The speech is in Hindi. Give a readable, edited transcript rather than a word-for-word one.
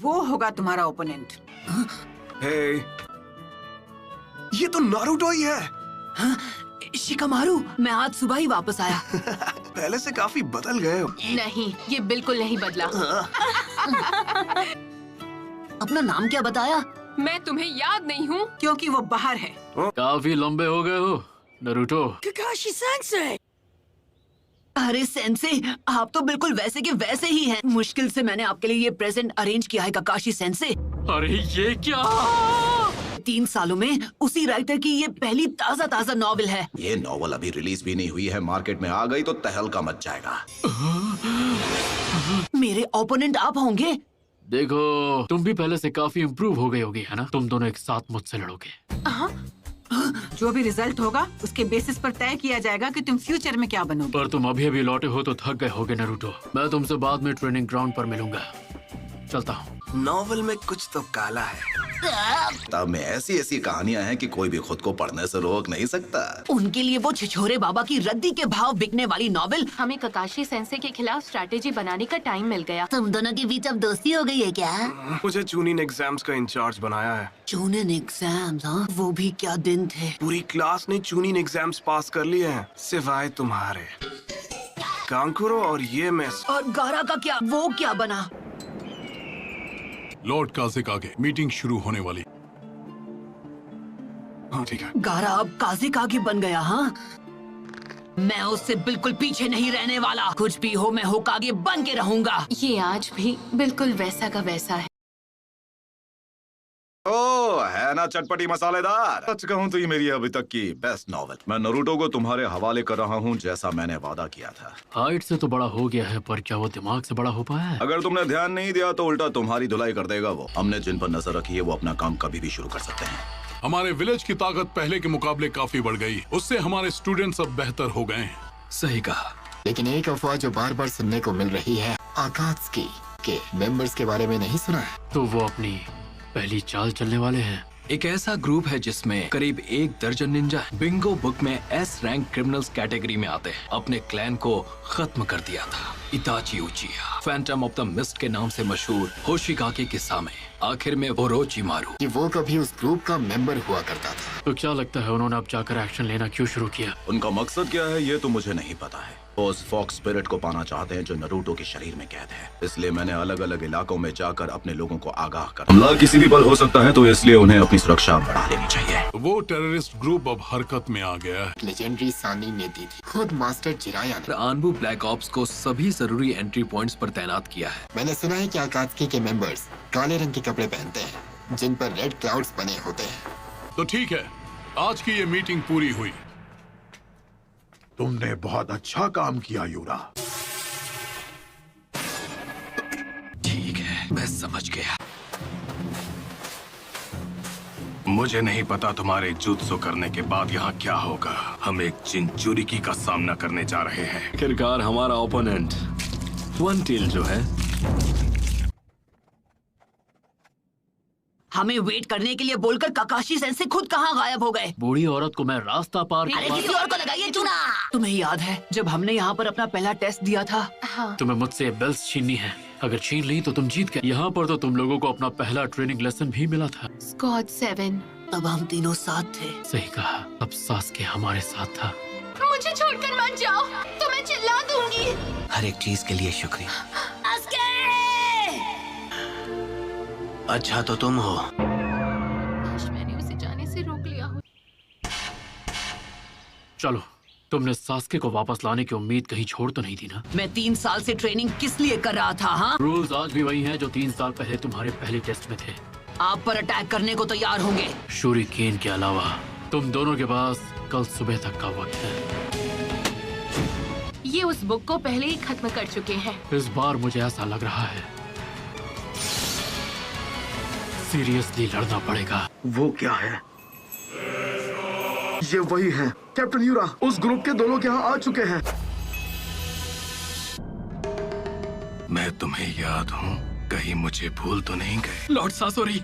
वो होगा तुम्हारा ओपोनेंट। हे, ये तो नारुतो ही है। हाँ, शिकामारू, मैं आज सुबह ही वापस आया। पहले से काफी बदल गए हो। नहीं, ये बिल्कुल नहीं बदला। अपना नाम क्या बताया? मैं तुम्हें याद नहीं हूँ। क्योंकि वो बाहर है। काफी लंबे हो गए हो नारुतो। Kakashi sensei. अरे सेंसे, आप तो बिल्कुल वैसे के वैसे ही हैं। मुश्किल से मैंने आपके लिए ये प्रेजेंट अरेंज किया है काकाशी सेंसे। अरे ये क्या? 3 सालों में उसी राइटर की ये पहली ताजा नॉवेल है। ये नॉवल अभी रिलीज भी नहीं हुई है, मार्केट में आ गई तो तहलका मच जाएगा। मेरे ओपोनेंट आप होंगे। देखो, तुम भी पहले से काफी इम्प्रूव हो गई होगी, है ना? तुम दोनों एक साथ मुझसे लड़ोगे। जो भी रिजल्ट होगा उसके बेसिस पर तय किया जाएगा कि तुम फ्यूचर में क्या बनोगे। पर तुम अभी लौटे हो तो थक गए होगे नारुतो। मैं तुमसे बाद में ट्रेनिंग ग्राउंड पर मिलूंगा। चलता हूँ। नॉवल में कुछ तो काला है। किताब में ऐसी ऐसी कहानियां हैं कि कोई भी खुद को पढ़ने से रोक नहीं सकता। उनके लिए वो छिछोरे बाबा की रद्दी के भाव बिकने वाली नॉवेल। हमें ककाशी सेंसे के खिलाफ स्ट्रैटेजी बनाने का टाइम मिल गया। तुम दोनों के बीच अब दोस्ती हो गई है क्या? मुझे चूनिन एग्जाम्स का इंचार्ज बनाया है। चूनिन एग्जाम्स? हाँ, वो भी क्या दिन थे। पूरी क्लास ने चूनिन एग्जाम्स पास कर लिए हैं, सिवाय तुम्हारे। कांकुरो और ये मिस। और गारा का क्या? वो क्या बना? लॉर्ड काज़ेकागे, मीटिंग शुरू होने वाली। हाँ ठीक है। गारा अब काज़ेकागे बन गया। हाँ, मैं उससे बिल्कुल पीछे नहीं रहने वाला। कुछ भी हो, मैं होकागे बन के रहूंगा। ये आज भी बिल्कुल वैसा का वैसा है। ओ है ना चटपटी मसालेदार। सच कहूँ तो ये मेरी अभी तक की बेस्ट नॉवेल। मैं नारुतो को तुम्हारे हवाले कर रहा हूँ, जैसा मैंने वादा किया था। हाइट से तो बड़ा हो गया है, पर क्या वो दिमाग से बड़ा हो पाया है? अगर तुमने ध्यान नहीं दिया तो उल्टा तुम्हारी धुलाई कर देगा वो। हमने जिन पर नजर रखी है वो अपना काम कभी भी शुरू कर सकते हैं। हमारे विलेज की ताकत पहले के मुकाबले काफी बढ़ गई। उससे हमारे स्टूडेंट्स अब बेहतर हो गए हैं। सही कहा, लेकिन एक अफवाह जो बार बार सुनने को मिल रही है, आकात्सुकी के मेंबर्स के बारे में नहीं सुना है? तो वो अपनी पहली चाल चलने वाले हैं। एक ऐसा ग्रुप है जिसमें करीब 1 दर्जन निंजा बिंगो बुक में एस रैंक क्रिमिनल्स कैटेगरी में आते हैं। अपने क्लैन को खत्म कर दिया था इताची उचिया, फैंटम ऑफ द मिस्ट के नाम से मशहूर होशिगाके के सामने। आखिर में ओरोचिमारू कि वो कभी उस ग्रुप का मेंबर हुआ करता था। तो क्या लगता है उन्होंने अब जाकर एक्शन लेना क्यों शुरू किया? उनका मकसद क्या है ये तो मुझे नहीं पता है। वो उस फॉक्स स्पिरिट को पाना चाहते हैं जो नारुतो के शरीर में कैद है। इसलिए मैंने अलग अलग इलाकों में जाकर अपने लोगों को आगाह कर। हमला किसी भी पल हो सकता है, तो इसलिए उन्हें अपनी सुरक्षा बढ़ा लेनी चाहिए। वो टेररिस्ट ग्रुप अब हरकत में आ गया है। लेजेंडरी सानी ने दी थी, खुद मास्टर जिराया ने। आनबू ब्लैक ऑप्स को सभी जरूरी एंट्री पॉइंट्स पर तैनात किया है। मैंने सुना है कि आकात्सुकी के मेंबर्स काले रंग के कपड़े पहनते हैं जिन पर रेड क्लाउड्स बने होते हैं। तो ठीक है, आज की ये मीटिंग पूरी हुई। तुमने बहुत अच्छा काम किया यूरा। ठीक है, मैं समझ गया। मुझे नहीं पता तुम्हारे जुत्सु करने के बाद यहाँ क्या होगा। हम एक चिंचुरिकी का सामना करने जा रहे हैं। आखिरकार हमारा ओपोनेंट वन टेल जो है। हमें वेट करने के लिए बोलकर काकाशी सेंसे खुद कहाँ गायब हो गए? बूढ़ी औरत को मैं रास्ता पार अरे करवा- किसी और को लगाइए चूना। तुम्हें याद है जब हमने यहाँ पर अपना पहला टेस्ट दिया था? हाँ। तुम्हें मुझसे बेल्स छीननी है। अगर छीन ली तो तुम जीत गए। यहाँ पर तो तुम लोगों को अपना पहला ट्रेनिंग लेसन भी मिला था। स्क्वाड 7। तब हम तीनों साथ थे। सही कहा, अब सास्के हमारे साथ था। मुझे छोड़कर मत जाओ, तो मैं चिल्ला दूंगी। हर एक चीज के लिए शुक्रिया। अच्छा तो तुम हो। काश मैंने उसे जाने से रोक लिया हो। चलो, तुमने सास्के को वापस लाने की उम्मीद कहीं छोड़ तो नहीं दी ना? मैं 3 साल से ट्रेनिंग किस लिए कर रहा था? हाँ, रूल्स आज भी वही हैं जो 3 साल पहले तुम्हारे पहले टेस्ट में थे। आप पर अटैक करने को तैयार होंगे। शूरिकेन के अलावा तुम दोनों के पास कल सुबह तक का वक्त है। ये उस बुक को पहले ही खत्म कर चुके हैं। इस बार मुझे ऐसा लग रहा है सीरियसली लड़ना पड़ेगा। वो क्या है? ये वही है कैप्टन यूरा, उस ग्रुप के दोनों के यहाँ आ चुके हैं। मैं तुम्हें याद हूँ, कहीं मुझे भूल तो नहीं गए? लॉर्ड सासोरी,